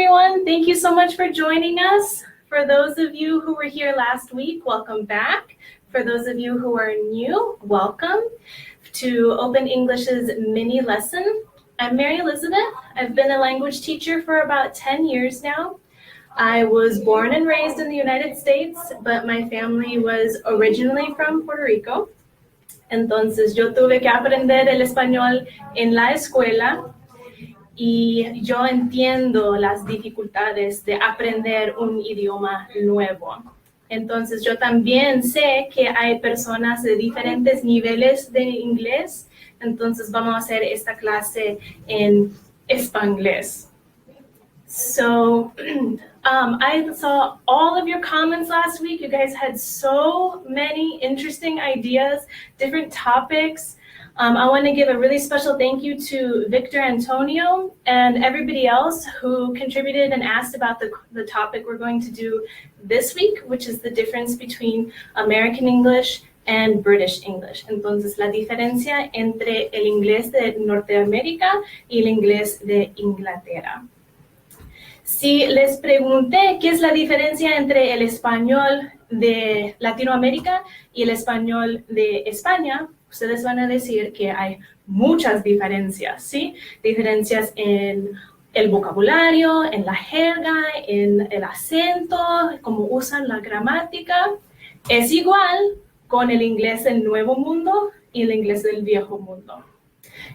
everyone. Thank you so much for joining us. For those of you who were here last week, welcome back. For those of you who are new, welcome to Open English's mini lesson. I'm Mary Elizabeth. I've been a language teacher for about 10 years now. I was born and raised in the United States, but my family was originally from Puerto Rico. Entonces yo tuve que aprender el español en la escuela y yo entiendo las dificultades de aprender un idioma nuevo. Entonces yo también sé que hay personas de diferentes niveles de inglés, entonces vamos a hacer esta clase en Spanglish. So I saw all of your comments last week. You guys had so many interesting ideas, different topics. I want to give a really special thank you to Victor Antonio and everybody else who contributed and asked about the topic we're going to do this week, which is the difference between American English and British English. Entonces, la diferencia entre el inglés de Norteamérica y el inglés de Inglaterra. Si les pregunté qué es la diferencia entre el español de Latinoamérica y el español de España, ustedes van a decir que hay muchas diferencias, ¿sí? Diferencias en el vocabulario, en la jerga, en el acento, cómo usan la gramática. Es igual con el inglés del Nuevo Mundo y el inglés del Viejo Mundo.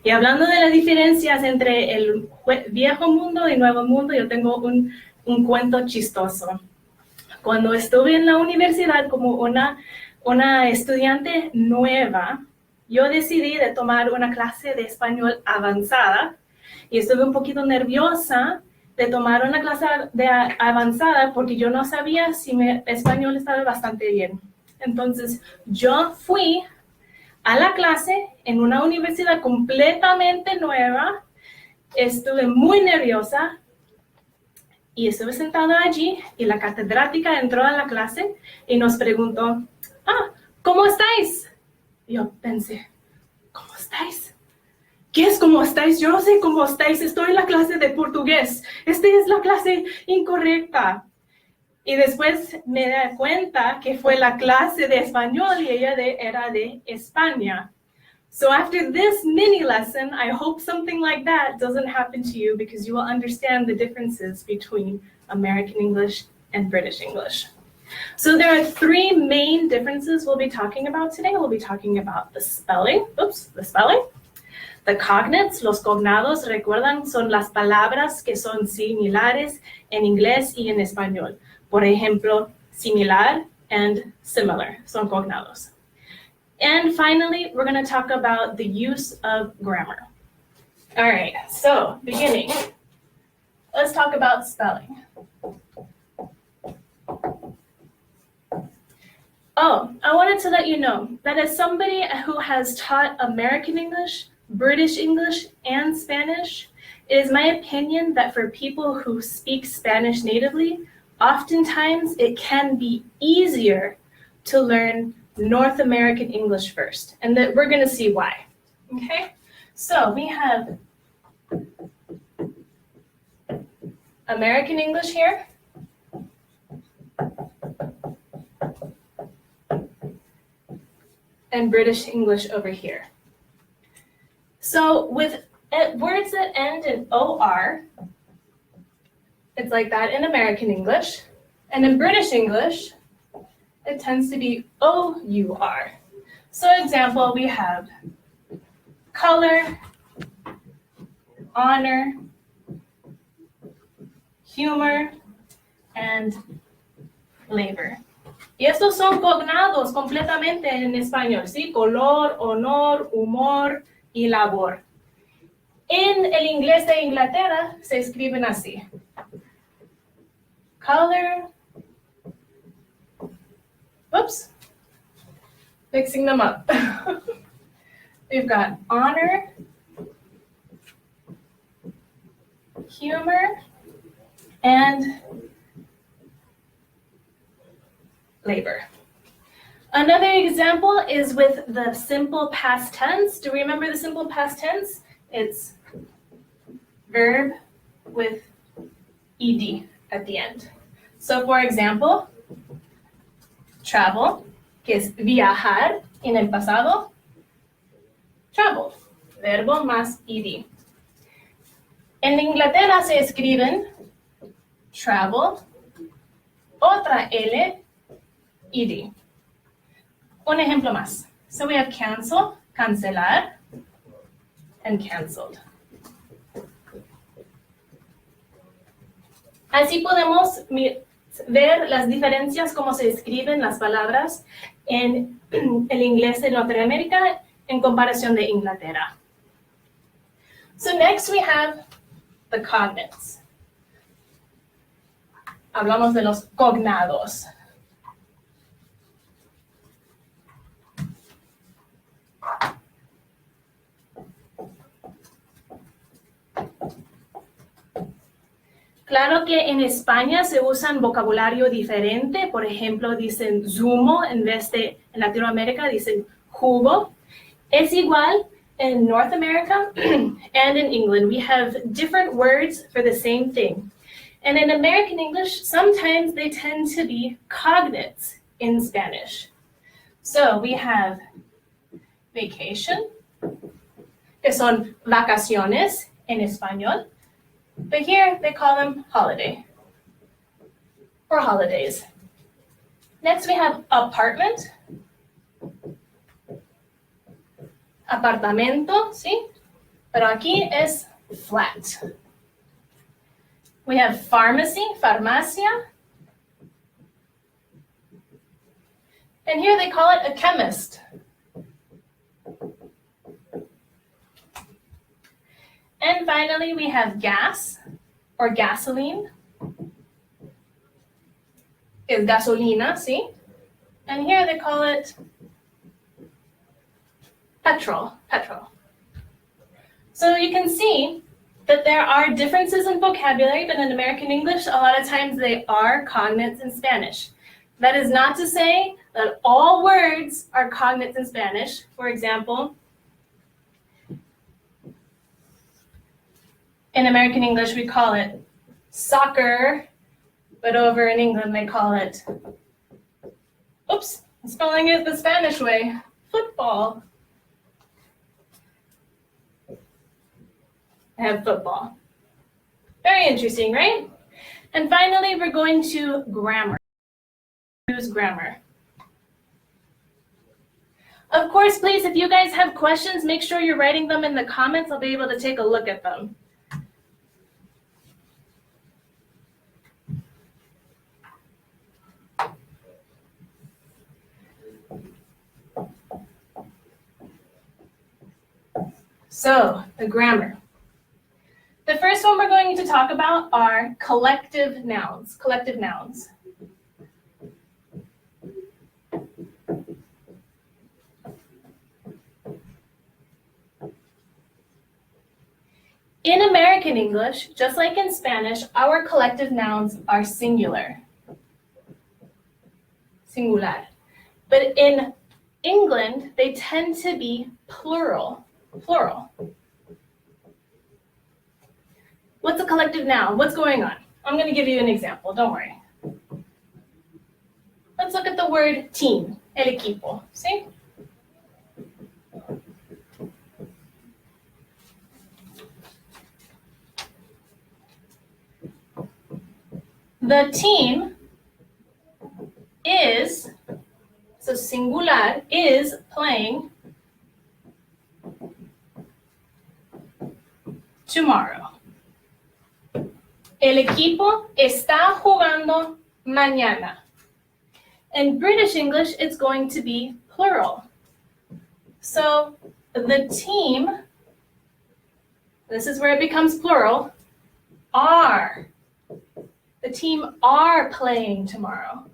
Y hablando de las diferencias entre el Viejo Mundo y Nuevo Mundo, yo tengo un cuento chistoso. Cuando estuve en la universidad como una estudiante nueva, yo decidí de tomar una clase de español avanzada y estuve un poquito nerviosa de tomar una clase avanzada porque yo no sabía si mi español estaba bastante bien. Entonces, yo fui a la clase en una universidad completamente nueva, estuve muy nerviosa y estuve sentada allí y la catedrática entró a la clase y nos preguntó, ¿cómo estáis? Yo pensé, ¿cómo estáis? ¿Qué es cómo estáis? Yo no sé cómo estáis, estoy en la clase de portugués. Esta es la clase incorrecta. Y después me di cuenta que fue la clase de español y ella era de España. So after this mini lesson, I hope something like that doesn't happen to you because you will understand the differences between American English and British English. So there are three main differences we'll be talking about today. We'll be talking about the spelling, the cognates, los cognados, recuerdan, son las palabras que son similares en inglés y en español. Por ejemplo, similar and similar, son cognados. And finally, we're going to talk about the use of grammar. All right, so beginning, let's talk about spelling. I wanted to let you know that as somebody who has taught American English, British English, and Spanish, it is my opinion that for people who speak Spanish natively, oftentimes it can be easier to learn North American English first, and that we're going to see why. Okay, so we have American English here. And British English over here. So with words that end in OR, it's like that in American English. And in British English, it tends to be OUR. So example, we have color, honor, humor, and labor. Y estos son cognados completamente en español, ¿sí? Color, honor, humor y labor. En el inglés de Inglaterra se escriben así. Color, mixing them up. We've got honor, humor, and labor. Another example is with the simple past tense. Do we remember the simple past tense? It's verb with ed at the end. So for example, travel, que es viajar en el pasado, traveled, verbo más ed. En Inglaterra se escriben travel, otra L, ed. Un ejemplo más. So we have cancel, cancelar, and canceled. Así podemos ver las diferencias cómo se escriben las palabras en el inglés de Norteamérica en comparación de Inglaterra. So next we have the cognates. Hablamos de los cognados. Claro que en España se usan vocabulario diferente. Por ejemplo, dicen zumo en vez de en Latinoamérica dicen jugo. Es igual in North America and in England. We have different words for the same thing. And in American English, sometimes they tend to be cognates in Spanish. So we have vacation, que son vacaciones en español. But here they call them holiday or holidays. Next we have apartment, apartamento, ¿sí? Pero aquí es flat. We have pharmacy, farmacia. And here they call it a chemist. And finally, we have gas or gasoline. Es gasolina, ¿sí? And here they call it petrol. So you can see that there are differences in vocabulary, but in American English, a lot of times they are cognates in Spanish. That is not to say that all words are cognates in Spanish. For example, in American English, we call it soccer, but over in England, they call it, oops, I'm spelling it the Spanish way, football. I have football. Very interesting, right? And finally, we're going to grammar. Use grammar. Of course, please, if you guys have questions, make sure you're writing them in the comments. I'll be able to take a look at them. So, the grammar. The first one we're going to talk about are collective nouns. Collective nouns. In American English, just like in Spanish, our collective nouns are singular. Singular. But in England, they tend to be plural. Plural. What's a collective noun? What's going on? I'm going to give you an example. Don't worry. Let's look at the word team. El equipo. See? The team is, so singular, is playing tomorrow. El equipo está jugando mañana. In British English, it's going to be plural. So the team, this is where it becomes plural, are. The team are playing tomorrow.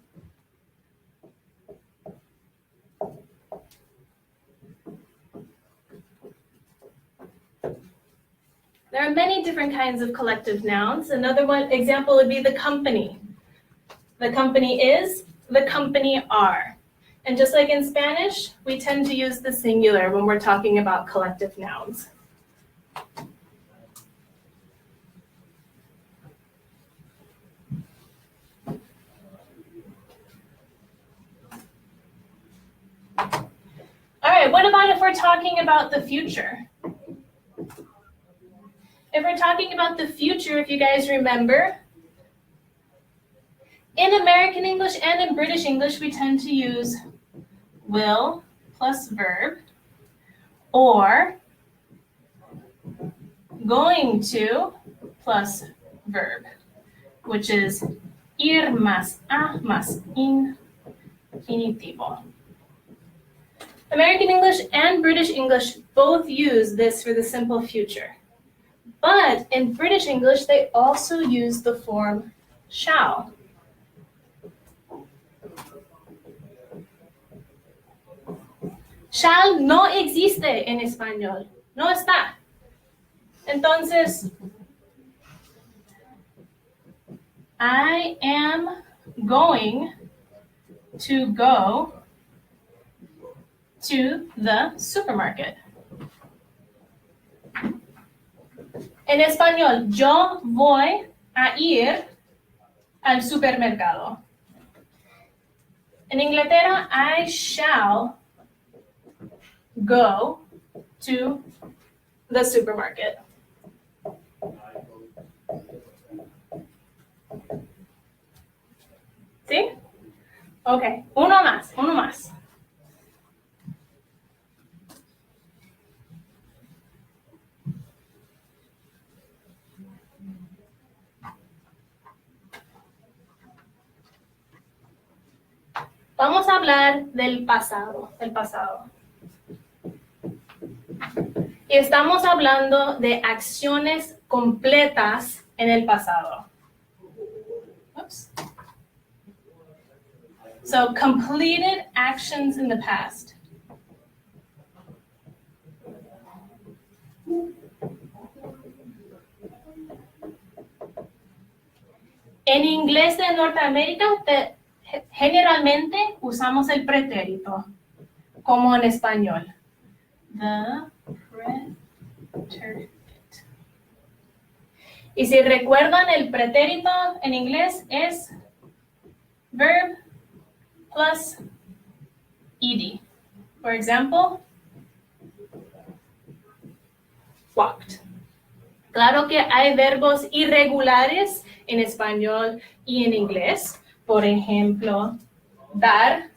There are many different kinds of collective nouns. Another one example would be the company. The company is, the company are. And just like in Spanish, we tend to use the singular when we're talking about collective nouns. what about if we're talking about the future? If we're talking about the future, if you guys remember, in American English and in British English, we tend to use will plus verb, or going to plus verb, which is ir más a más infinitivo. American English and British English both use this for the simple future. But in British English, they also use the form shall. Shall no existe en español. No está. Entonces, I am going to go to the supermarket. En español, yo voy a ir al supermercado. En Inglaterra, I shall go to the supermarket. ¿Sí? Ok, uno más. Vamos a hablar del pasado. Y estamos hablando de acciones completas en el pasado. Oops. So, completed actions in the past. En inglés de Norteamérica, generalmente usamos el pretérito, como en español. The pretérito. Y si recuerdan, el pretérito en inglés es verb plus ed. For example, walked. Claro que hay verbos irregulares en español y en inglés. Por ejemplo, dar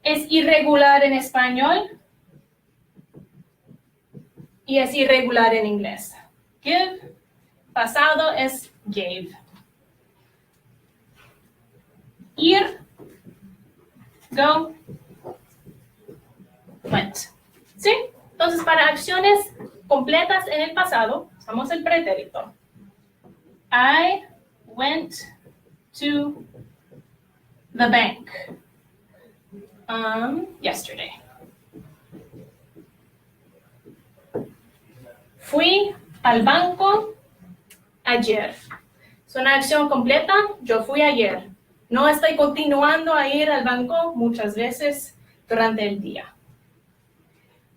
es irregular en español y es irregular en inglés. Give, pasado es gave. Ir, go, went. ¿Sí? Entonces, para acciones completas en el pasado, usamos el pretérito. I went to the bank yesterday. Fui al banco ayer. Es una acción completa, yo fui ayer. No estoy continuando a ir al banco muchas veces durante el día.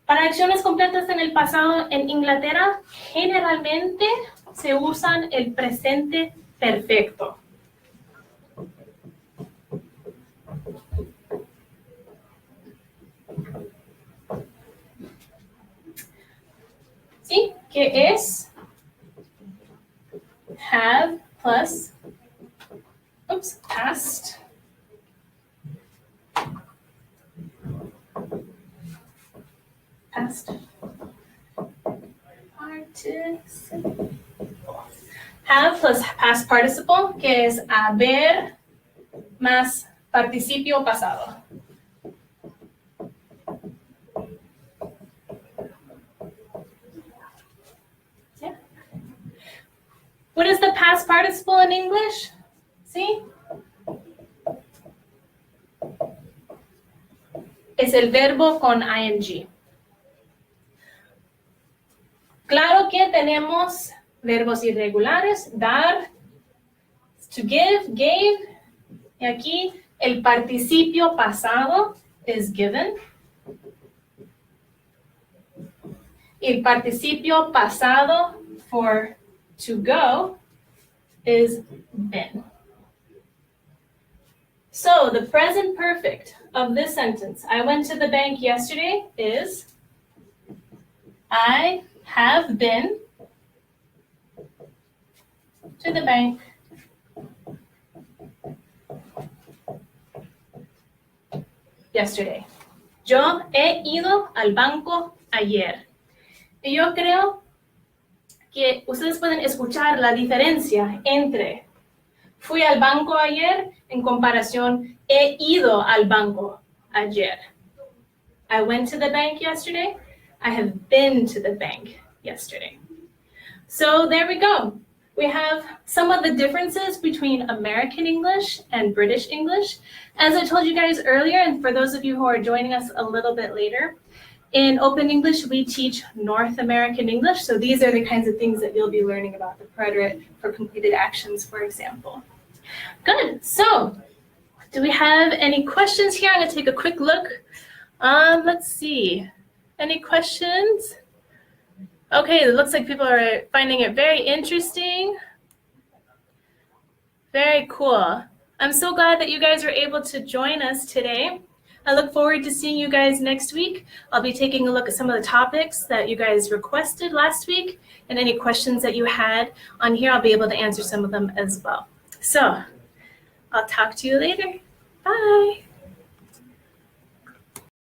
Para acciones completas en el pasado en Inglaterra, generalmente se usan el presente perfecto. ¿Sí? Que es have plus past participle. Have plus past participle, que es haber más participio pasado. Yeah. What is the past participle in English? ¿Sí? Es el verbo con ing. Claro que tenemos verbos irregulares, dar, to give, gave, y aquí el participio pasado es given. El participio pasado for to go is been. So the present perfect of this sentence, I went to the bank yesterday, is I have been to the bank yesterday. Yo he ido al banco ayer. Y yo creo que ustedes pueden escuchar la diferencia entre fui al banco ayer en comparación he ido al banco ayer. I went to the bank yesterday. I have been to the bank yesterday. So there we go. We have some of the differences between American English and British English. As I told you guys earlier, and for those of you who are joining us a little bit later, in Open English, we teach North American English. So these are the kinds of things that you'll be learning about, the preterite for completed actions, for example. Good. So do we have any questions here? I'm going to take a quick look. Let's see. Any questions? Okay, it looks like people are finding it very interesting. Very cool. I'm so glad that you guys were able to join us today. I look forward to seeing you guys next week. I'll be taking a look at some of the topics that you guys requested last week, and any questions that you had on here, I'll be able to answer some of them as well. So I'll talk to you later. Bye.